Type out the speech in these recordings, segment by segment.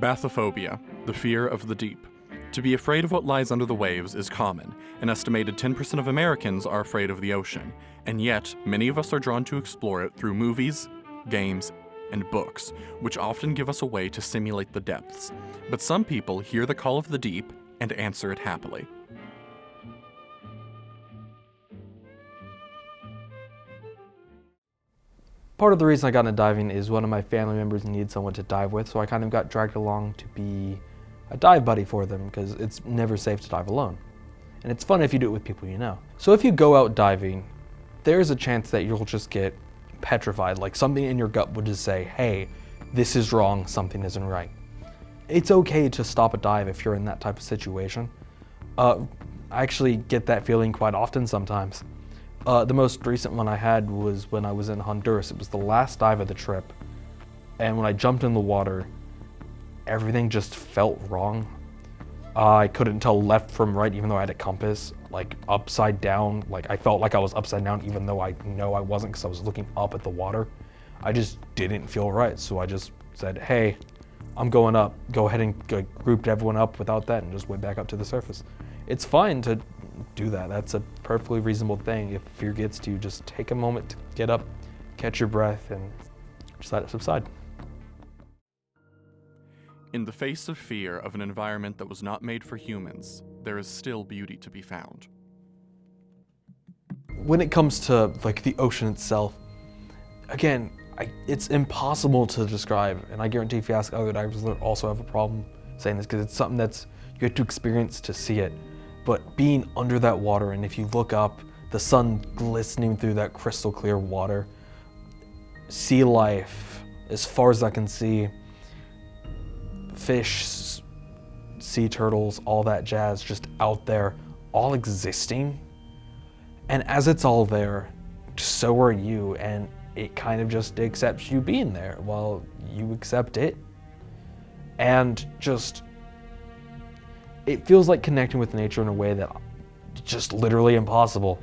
Bathyphobia, the fear of the deep. To be afraid of what lies under the waves is common. An estimated 10% of Americans are afraid of the ocean, and yet many of us are drawn to explore it through movies, games, and books, which often give us a way to simulate the depths. But some people hear the call of the deep and answer it happily. Part of the reason I got into diving is one of my family members needed someone to dive with, so I kind of got dragged along to be a dive buddy for them because it's never safe to dive alone. And it's fun if you do it with people you know. So if you go out diving, there's a chance that you'll just get petrified, like something in your gut would just say, hey, this is wrong, something isn't right. It's okay to stop a dive if you're in that type of situation. I actually get that feeling quite often sometimes. The most recent one I had was when I was in Honduras. It was the last dive of the trip. And when I jumped in the water, everything just felt wrong. I couldn't tell left from right even though I had a compass, like upside down. Like I felt like I was upside down even though I know I wasn't because I was looking up at the water. I just didn't feel right. So I just said, hey, I'm going up. Go ahead and grouped everyone up without that and just went back up to the surface. It's fine to do that. That's a perfectly reasonable thing. If fear gets to you, just take a moment to get up, catch your breath, and just let it subside. In the face of fear of an environment that was not made for humans, there is still beauty to be found. When it comes to like the ocean itself, again, it's impossible to describe, and I guarantee if you ask other divers, they'll also have a problem saying this because it's something that's you have to experience to see it. But being under that water, and if you look up, the sun glistening through that crystal clear water, sea life, as far as I can see, fish, sea turtles, all that jazz just out there, all existing. And as it's all there, so are you, and it kind of just accepts you being there while you accept it. And just, it feels like connecting with nature in a way that just literally impossible.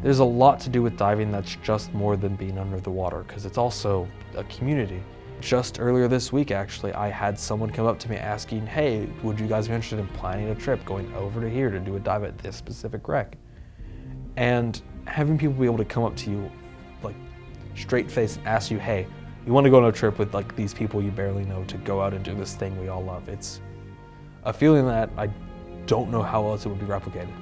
There's a lot to do with diving that's just more than being under the water, because it's also a community. Just earlier this week, actually, I had someone come up to me asking, hey, would you guys be interested in planning a trip going over to here to do a dive at this specific wreck? And having people be able to come up to you, like straight face and ask you, hey, you want to go on a trip with like these people you barely know to go out and do this thing we all love. It's a feeling that I don't know how else it would be replicated.